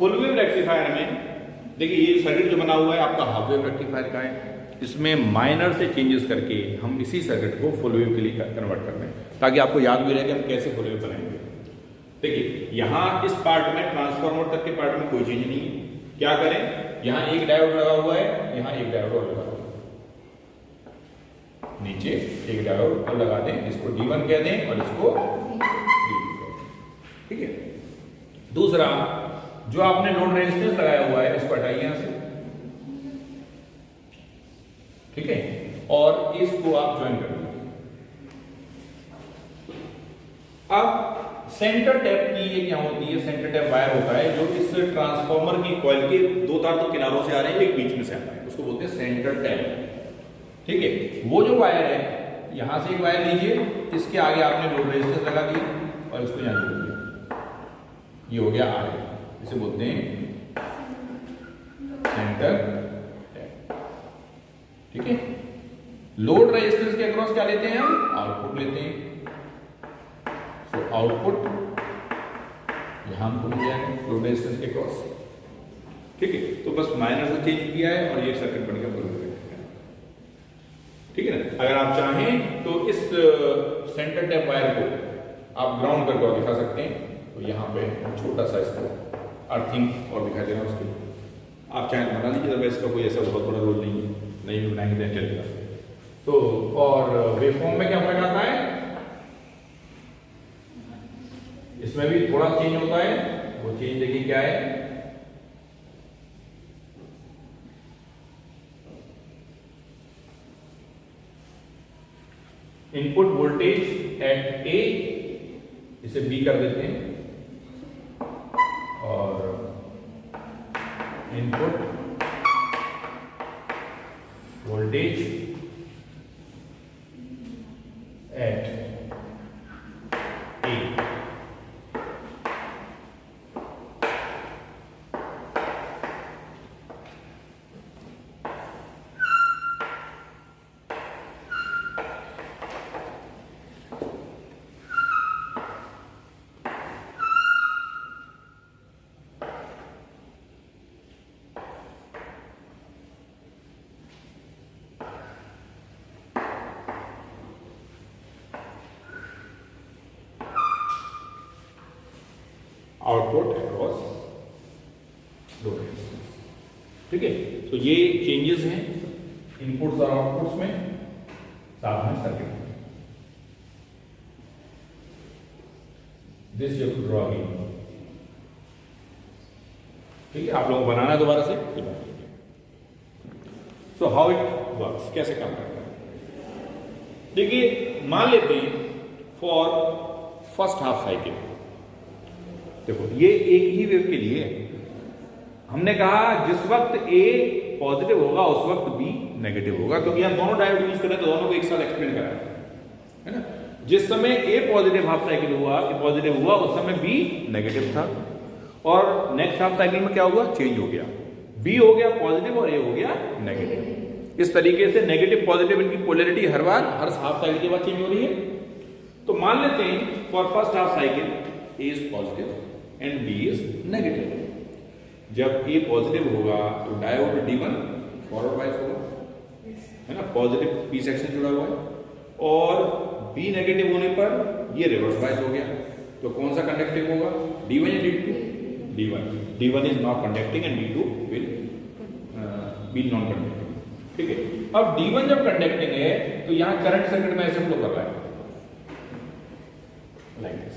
Full wave rectifier में देखिए ये सर्किट जो बना हुआ है आपका हाफ वेव रेक्टिफायर का है। इसमें माइनर से चेंजेस करके हम इसी सर्किट को फुल वेव के लिए कन्वर्ट कर रहे हैं, ताकि आपको याद भी रहे कि हम कैसे फुल वेव बनाएंगे। देखिए यहाँ इस पार्ट में ट्रांसफार्मर तक के पार्ट में कोई चेंज नहीं है। क्या करें, यहाँ एक डायोड लगा हुआ है, यहाँ एक डायोड और लगा हुआ है, नीचे एक डायोड और लगा दें, इसको D1 कह दें और इसको D2 कह दें। ठीक है। दूसरा, जो आपने लोड रेजिस्टेंस लगाया हुआ है इसको हटाइए यहां से, ठीक है, और इसको आप ज्वाइन कर दीजिए। अब सेंटर टैप की ये क्या होती है, सेंटर टैप वायर होता है जो इस ट्रांसफार्मर की कॉइल के दो तार तो किनारों से आ रहे हैं, एक बीच में से आता है, उसको बोलते हैं सेंटर टैप। ठीक है। वो जो वायर है, यहां से एक वायर लीजिए, इसके आगे आपने लोड रेजिस्टेंस लगा दिया और इसको यहां जोड़ दिया, ये हो गया आर, इसे बोलते हैं सेंटर टैप। ठीक है। लोड रेजिस्टेंस के अक्रॉस क्या लेते हैं हम, आउटपुट लेते हैं। तो आउटपुट यहां हमको मिल जाएगा लोड रेजिस्टेंस के क्रॉस। ठीक है। तो बस माइनर से चेंज किया है और ये सर्किट बन गया फुल वेव। ठीक है ना। अगर आप चाहें तो इस सेंटर टैप वायर को आप ग्राउंड करके दिखा सकते हैं, तो यहाँ पे छोटा सा इसको अर्थिंग और दिखाई दे रहा है उसको, आप चाहें बना लीजिए, अगर इसका कोई ऐसा बहुत बड़ा रोल नहीं है, नहीं भी बनाएंगे तो चलेगा। तो और वेवफॉर्म में क्या फर्क आता है, इसमें भी थोड़ा चेंज होता है, वो चेंज देखिए क्या है, इनपुट वोल्टेज एट ए, इसे बी कर देते हैं, और input voltage at A. Output across load. ठीक है। तो ये चेंजेस हैं इनपुट्स और आउटपुट्स में, साथ में सर्किट में। This you to draw again. ठीक है। आप लोगों को बनाना है दोबारा से। सो हाउ इट वर्क्स, कैसे काम करता है। देखिए मान लेते हैं फॉर फर्स्ट हाफ साइकिल, देखो ये एक ही वेव के लिए हमने कहा जिस वक्त A पॉजिटिव होगा उस वक्त B नेगेटिव होगा, क्योंकि हम दोनों डायोड यूज करें तो दोनों को एक साथ एक्सप्लेन करा है ना। जिस समय A पॉजिटिव हाफ साइकिल हुआ, पॉजिटिव हुआ, उस समय B नेगेटिव था, और नेक्स्ट हाफ साइकिल में क्या हुआ, चेंज हो गया, B हो गया पॉजिटिव और A हो गया नेगेटिव। इस तरीके से नेगेटिव पॉजिटिव इनकी पोलैरिटी हर बार हर हाफ साइकिल के बाद चेंज हो रही है। तो मान लेते हैं for first half cycle A is positive and B is negative. जब A पॉजिटिव होगा तो डायोड D1 फॉरवर्ड बायस होगा, है ना, पॉजिटिव P सेक्शन जुड़ा हुआ है, और B नेगेटिव होने पर ये रिवर्स बायस हो गया। तो कौन सा कंडक्टिव होगा, D1 या D2? D1। D1 is not conducting and D2 will be non conducting. ठीक है। अब D1 जब कंडक्टिंग है तो यहां करंट सर्किट में ऐसे फ्लो कर रहा है, लाइक दिस,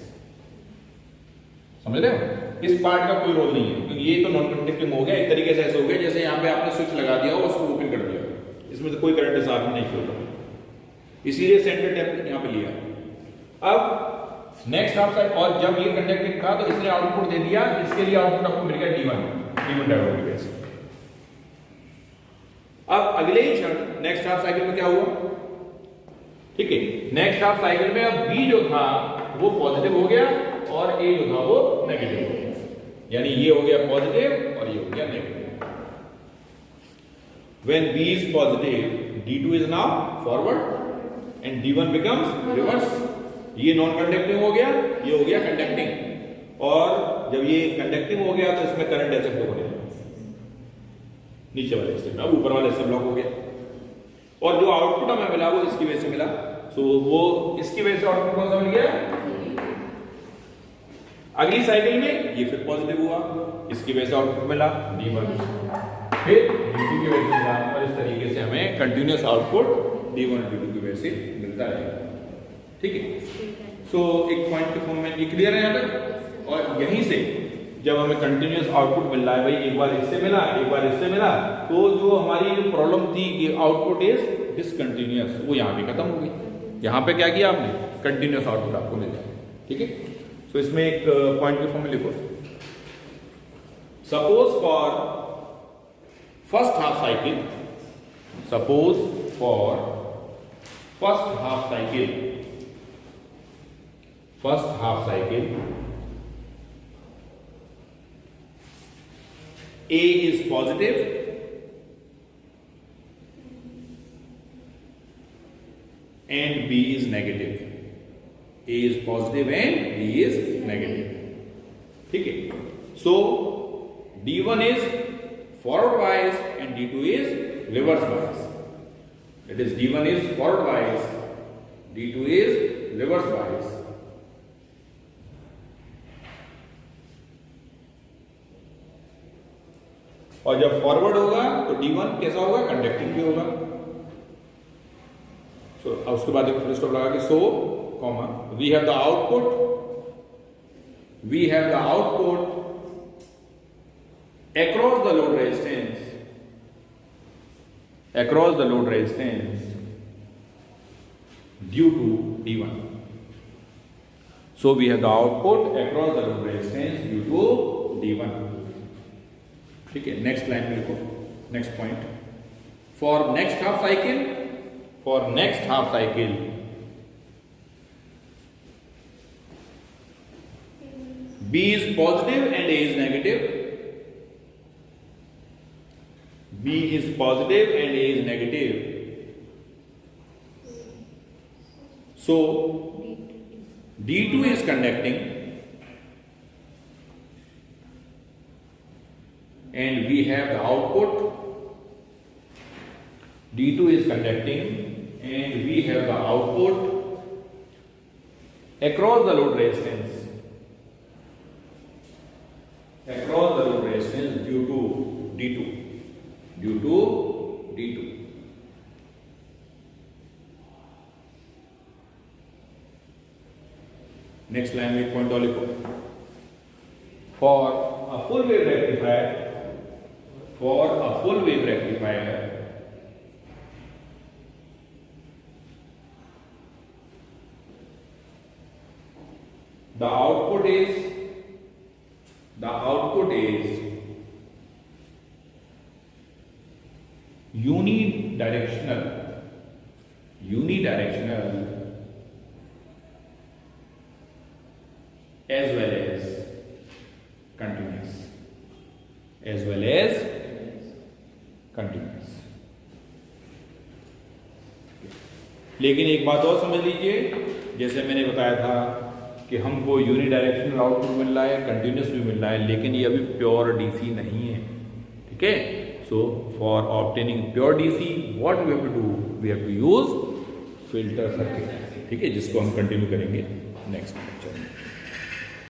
समझ रहे हो। इस पार्ट का कोई रोल नहीं है, क्योंकि ये तो नॉन कंडक्टिंग हो गया, एक तरीके से ऐसे हो गया जैसे यहाँ पे आपने स्विच लगा दिया हो, उसको ओपन कर दिया, इसमें से कोई करंट हिसाब में नहीं फ्लो कर, इसीलिए सेंटर टैप यहाँ पे लिया। अब नेक्स्ट हाफ साइड, और जब ये कंडक्टिंग था तो इसने आउटपुट दे दिया, इसके लिए आउटपुट आपको मिल गया D1 डायोड की वजह से। अब अगले ही क्षण नेक्स्ट हाफ साइकिल में क्या हुआ, ठीक है, नेक्स्ट हाफ साइकिल में अब B जो था वो पॉजिटिव हो गया और A जो था वो नेगेटिव हो गया, यानी ये हो गया पॉजिटिव और ये हो गया negative. When B is positive, D2 is now forward and D1 becomes reverse. ये नॉन कंडक्टिंग हो गया, ये हो गया कंडक्टिंग। और जब ये कंडक्टिंग हो गया तो इसमें करंट ऐसे फ्लो होने लगा, नीचे वाले हिस्से में, अब ऊपर वाले हिस्से ब्लॉक हो गया, और जो आउटपुट हमें मिला वो इसकी वजह से मिला। सो वो इसकी वजह से आउटपुट कौन सा मिल गया? अगली साइकिल में ये फिर पॉजिटिव हुआ, इसकी वजह से आउटपुट मिला D1, फिर D2 की वजह से मिला, और इस तरीके से हमें कंटिन्यूअस आउटपुट D1 D2 की वजह से मिलता रहेगा। ठीक है, सो एक पॉइंट के फॉर्म में ये क्लियर है यहाँ तक। और यहीं से जब हमें कंटिन्यूअस आउटपुट मिल रहा है, भाई एक बार इससे मिला एक बार इससे मिला, तो जो हमारी जो प्रॉब्लम थी कि आउटपुट इज डिसकंटिन्यूअस, वो यहाँ पे खत्म हो गई। यहाँ पे क्या किया आपने? कंटिन्यूअस आउटपुट आपको मिल जाए। ठीक है, तो इसमें एक पॉइंट के फॉर्म में लिखो, suppose for first half cycle, suppose for first half cycle, first half cycle A is positive and B is negative. A is positive and B is negative. ठीक है, so D1 is forward bias and D2 is reverse bias. That is, D1 is forward bias, D2 is reverse bias. और जब forward होगा तो D1 कैसा होगा? Conducting भी होगा। सो अब उसके बाद एक फुल स्टॉप लगा के so comma we have the output, we have the output across the load resistance, across the load resistance due to D1. So we have the output across the load resistance due to D1. ठीक है, next line में लिखो, next point, for next half cycle, for next half cycle B is positive and A is negative, B is positive and A is negative, so D2 is conducting and we have the output, D2 is conducting and we have the output across the load resistance, across the load resistance due to D2, due to D2. Next line में एक point और लिखो, for a full wave rectifier, for a full wave rectifier the output is unidirectional as well as continuous, as well as continuous. लेकिन एक बात और समझ लीजिए, जैसे मैंने बताया था कि हमको यूनिडायरेक्शनल आउटपुट मिल रहा है, कंटिन्यूस भी मिल रहा है, लेकिन ये अभी प्योर डीसी नहीं है। ठीक है, so for obtaining pure DC what we have to do, we have to use filter circuit. ठीक है, जिसको हम कंटिन्यू करेंगे नेक्स्ट लेक्चर में।